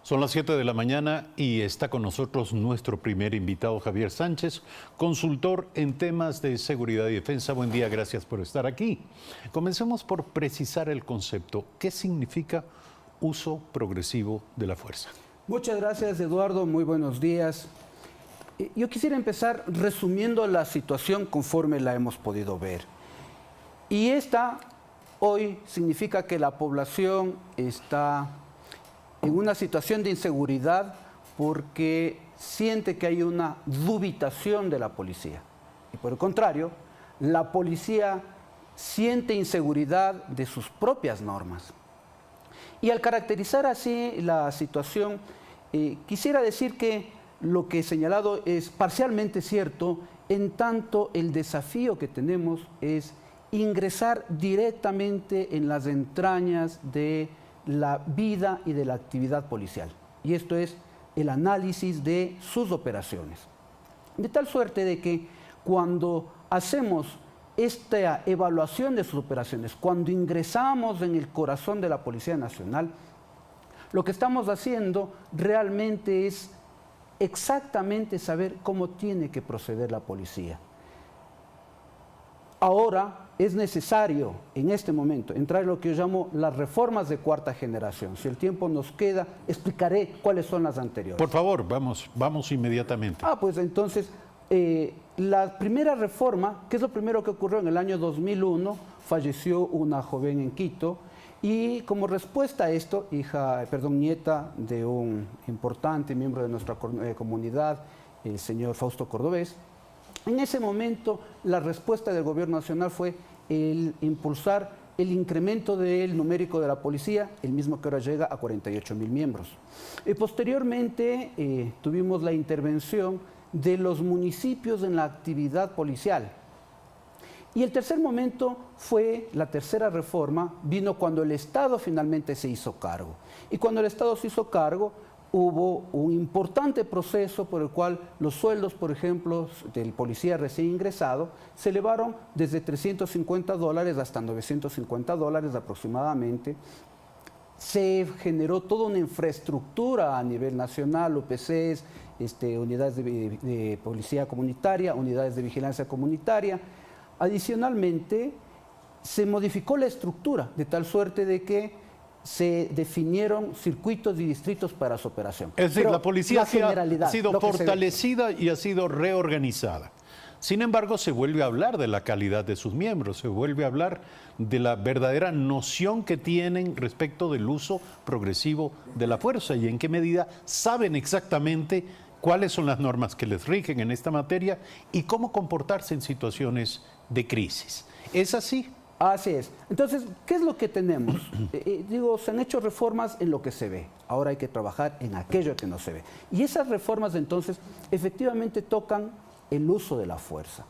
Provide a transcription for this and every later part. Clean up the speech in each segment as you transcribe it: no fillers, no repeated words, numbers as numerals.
Son las 7 de la mañana y está con nosotros nuestro primer invitado, Javier Sánchez, consultor en temas de seguridad y defensa. Buen día, gracias por estar aquí. Comencemos por precisar el concepto. ¿Qué significa uso progresivo de la fuerza? Muchas gracias, Eduardo. Muy buenos días. Yo quisiera empezar resumiendo la situación conforme la hemos podido ver. Y esta hoy significa que la población está en una situación de inseguridad porque siente que hay una dubitación de la policía. Y por el contrario, la policía siente inseguridad de sus propias normas. Y al caracterizar así la situación, quisiera decir que lo que he señalado es parcialmente cierto, en tanto el desafío que tenemos es ingresar directamente en las entrañas de la vida y de la actividad policial. Y esto es el análisis de sus operaciones. De tal suerte de que cuando hacemos esta evaluación de sus operaciones, cuando ingresamos en el corazón de la Policía Nacional, lo que estamos haciendo realmente es exactamente saber cómo tiene que proceder la policía. Ahora es necesario, en este momento, entrar en lo que yo llamo las reformas de cuarta generación. Si el tiempo nos queda, explicaré cuáles son las anteriores. Por favor, vamos inmediatamente. Pues entonces, la primera reforma, que es lo primero que ocurrió en el año 2001, falleció una joven en Quito, y como respuesta a esto, nieta de un importante miembro de nuestra comunidad, el señor Fausto Cordobés, en ese momento la respuesta del gobierno nacional fue el impulsar el incremento del numérico de la policía, el mismo que ahora llega a 48.000 miembros. Posteriormente tuvimos la intervención de los municipios en la actividad policial. Y el tercer momento fue, la tercera reforma, vino cuando el Estado finalmente se hizo cargo. Y cuando el Estado se hizo cargo, hubo un importante proceso por el cual los sueldos, por ejemplo, del policía recién ingresado, se elevaron desde $350 hasta $950 aproximadamente. Se generó toda una infraestructura a nivel nacional, UPCs, unidades de policía comunitaria, unidades de vigilancia comunitaria. Adicionalmente, se modificó la estructura de tal suerte de que se definieron circuitos y distritos para su operación. Es decir, la policía ha sido fortalecida y ha sido reorganizada. Sin embargo, se vuelve a hablar de la calidad de sus miembros, se vuelve a hablar de la verdadera noción que tienen respecto del uso progresivo de la fuerza y en qué medida saben exactamente cuáles son las normas que les rigen en esta materia y cómo comportarse en situaciones de crisis. ¿Es así? Así es. Entonces, ¿qué es lo que tenemos? Se han hecho reformas en lo que se ve. Ahora hay que trabajar en aquello que no se ve. Y esas reformas, entonces, efectivamente tocan el uso de la fuerza.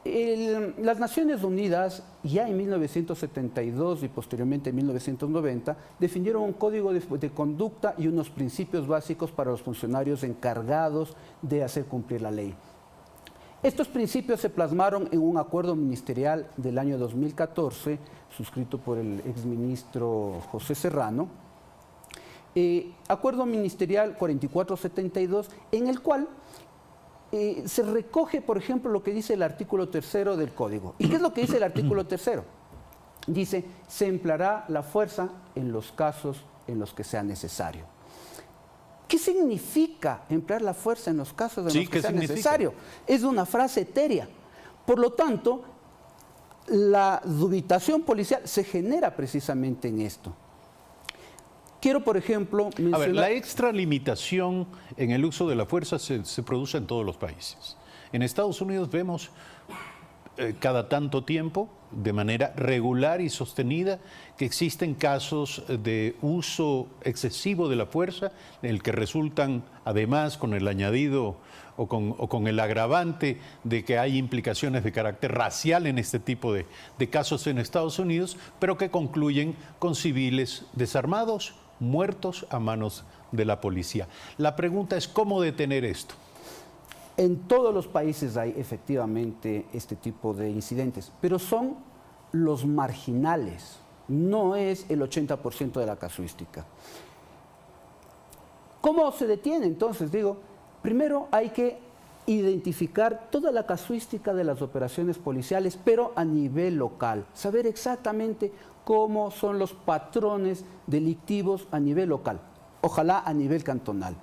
Las Naciones Unidas, ya en 1972 y posteriormente en 1990, definieron un código de conducta y unos principios básicos para los funcionarios encargados de hacer cumplir la ley. Estos principios se plasmaron en un acuerdo ministerial del año 2014, suscrito por el exministro José Serrano, acuerdo ministerial 4472, en el cual se recoge, por ejemplo, lo que dice el artículo 3 del Código. ¿Y qué es lo que dice el artículo 3? Dice, se empleará la fuerza en los casos en los que sea necesario. ¿Qué significa emplear la fuerza en los casos en los que sea necesario? Es una frase etérea. Por lo tanto, la dubitación policial se genera precisamente en esto. Quiero, por ejemplo, mencionar... A ver, la extralimitación en el uso de la fuerza se produce en todos los países. En Estados Unidos vemos cada tanto tiempo, de manera regular y sostenida, que existen casos de uso excesivo de la fuerza, en el que resultan, además, con el añadido o con el agravante de que hay implicaciones de carácter racial en este tipo de casos en Estados Unidos, pero que concluyen con civiles desarmados, muertos a manos de la policía. La pregunta es, ¿cómo detener esto? En todos los países hay efectivamente este tipo de incidentes, pero son los marginales, no es el 80% de la casuística. ¿Cómo se detiene? Entonces, digo, primero hay que identificar toda la casuística de las operaciones policiales, pero a nivel local. Saber exactamente cómo son los patrones delictivos a nivel local, ojalá a nivel cantonal.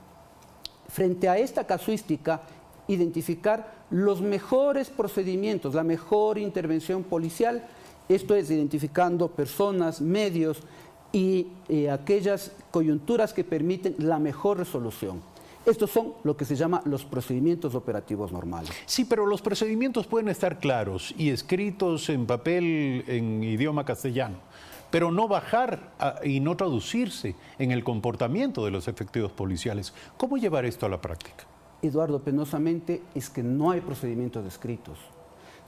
Frente a esta casuística, identificar los mejores procedimientos, la mejor intervención policial, esto es identificando personas, medios y aquellas coyunturas que permiten la mejor resolución. Estos son lo que se llama los procedimientos operativos normales. Sí, pero los procedimientos pueden estar claros y escritos en papel en idioma castellano, pero no bajar y no traducirse en el comportamiento de los efectivos policiales. ¿Cómo llevar esto a la práctica? Eduardo, penosamente es que no hay procedimientos escritos.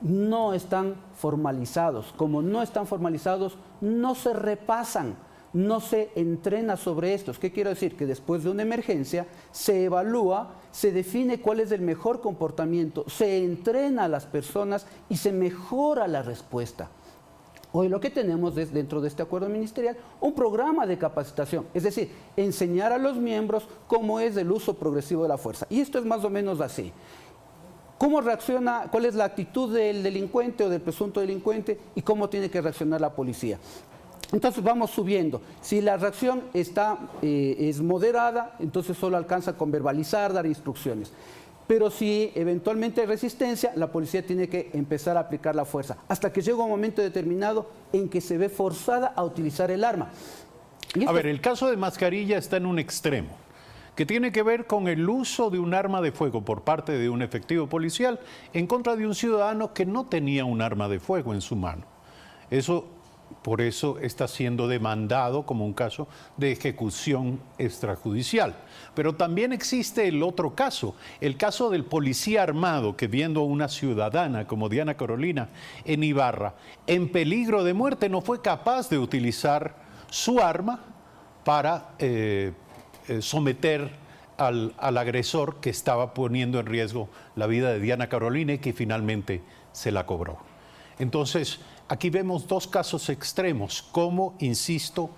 No están formalizados. Como no están formalizados, no se repasan. No se entrena sobre estos. ¿Qué quiero decir? Que después de una emergencia se evalúa, se define cuál es el mejor comportamiento, se entrena a las personas y se mejora la respuesta. Hoy lo que tenemos es, dentro de este acuerdo ministerial, un programa de capacitación, es decir, enseñar a los miembros cómo es el uso progresivo de la fuerza. Y esto es más o menos así. ¿Cómo reacciona, cuál es la actitud del delincuente o del presunto delincuente y cómo tiene que reaccionar la policía? Entonces vamos subiendo. Si la reacción es moderada, entonces solo alcanza con verbalizar, dar instrucciones. Pero si eventualmente hay resistencia, la policía tiene que empezar a aplicar la fuerza, hasta que llega un momento determinado en que se ve forzada a utilizar el arma. A ver, el caso de Mascarilla está en un extremo, que tiene que ver con el uso de un arma de fuego por parte de un efectivo policial en contra de un ciudadano que no tenía un arma de fuego en su mano. Por eso está siendo demandado como un caso de ejecución extrajudicial. Pero también existe el otro caso, el caso del policía armado que, viendo a una ciudadana como Diana Carolina en Ibarra en peligro de muerte, no fue capaz de utilizar su arma para someter al agresor que estaba poniendo en riesgo la vida de Diana Carolina y que finalmente se la cobró. Entonces, aquí vemos dos casos extremos, cómo, insisto,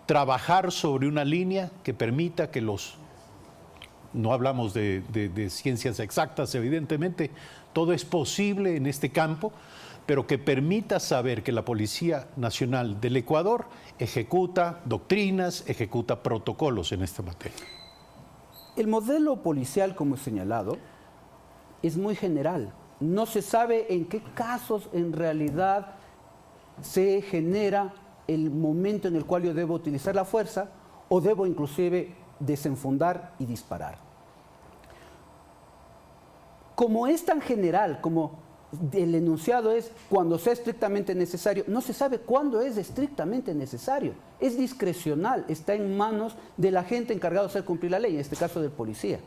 trabajar sobre una línea que permita que no hablamos de ciencias exactas, evidentemente, todo es posible en este campo, pero que permita saber que la Policía Nacional del Ecuador ejecuta doctrinas, ejecuta protocolos en esta materia. El modelo policial, como he señalado, es muy general. No se sabe en qué casos en realidad se genera el momento en el cual yo debo utilizar la fuerza o debo inclusive desenfundar y disparar. Como es tan general, como el enunciado es cuando sea estrictamente necesario, no se sabe cuándo es estrictamente necesario. Es discrecional, está en manos del agente encargado de hacer cumplir la ley, en este caso del policía.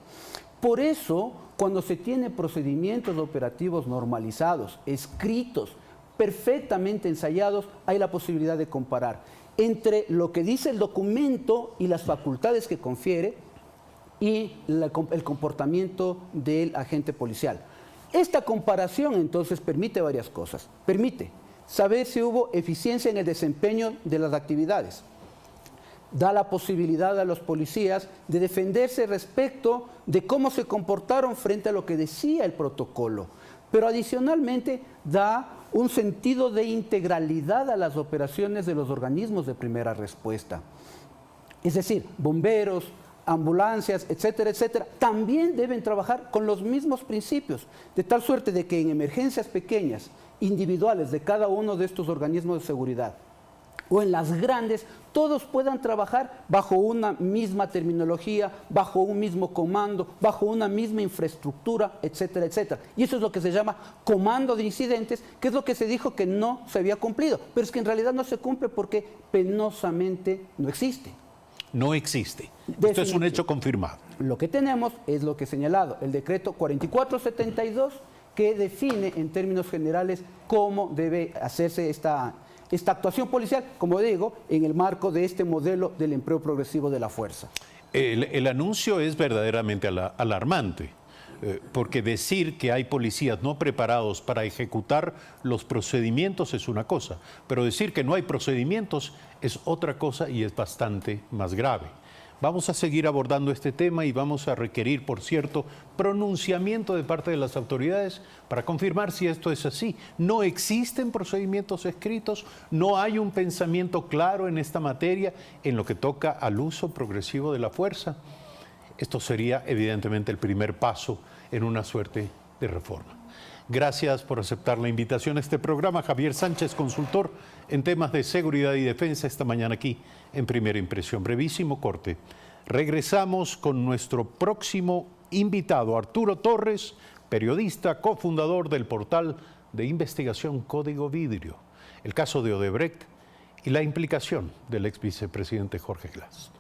Por eso, cuando se tiene procedimientos operativos normalizados, escritos, perfectamente ensayados, hay la posibilidad de comparar entre lo que dice el documento y las facultades que confiere y el comportamiento del agente policial. Esta comparación, entonces, permite varias cosas. Permite saber si hubo eficiencia en el desempeño de las actividades. Da la posibilidad a los policías de defenderse respecto de cómo se comportaron frente a lo que decía el protocolo. Pero adicionalmente da un sentido de integralidad a las operaciones de los organismos de primera respuesta. Es decir, bomberos, ambulancias, etcétera, etcétera, también deben trabajar con los mismos principios, de tal suerte de que en emergencias pequeñas, individuales de cada uno de estos organismos de seguridad, o en las grandes, todos puedan trabajar bajo una misma terminología, bajo un mismo comando, bajo una misma infraestructura, etcétera, etcétera. Y eso es lo que se llama comando de incidentes, que es lo que se dijo que no se había cumplido, pero es que en realidad no se cumple porque penosamente no existe. No existe. Esto es un hecho confirmado. Lo que tenemos es lo que he señalado, el decreto 4472, que define en términos generales cómo debe hacerse esta actuación policial, como digo, en el marco de este modelo del empleo progresivo de la fuerza. El anuncio es verdaderamente alarmante, porque decir que hay policías no preparados para ejecutar los procedimientos es una cosa, pero decir que no hay procedimientos es otra cosa y es bastante más grave. Vamos a seguir abordando este tema y vamos a requerir, por cierto, pronunciamiento de parte de las autoridades para confirmar si esto es así. No existen procedimientos escritos, no hay un pensamiento claro en esta materia en lo que toca al uso progresivo de la fuerza. Esto sería evidentemente el primer paso en una suerte de reforma. Gracias por aceptar la invitación a este programa. Javier Sánchez, consultor en temas de seguridad y defensa, esta mañana aquí en Primera Impresión. Brevísimo corte. Regresamos con nuestro próximo invitado, Arturo Torres, periodista, cofundador del portal de investigación Código Vidrio, el caso de Odebrecht y la implicación del ex vicepresidente Jorge Glass.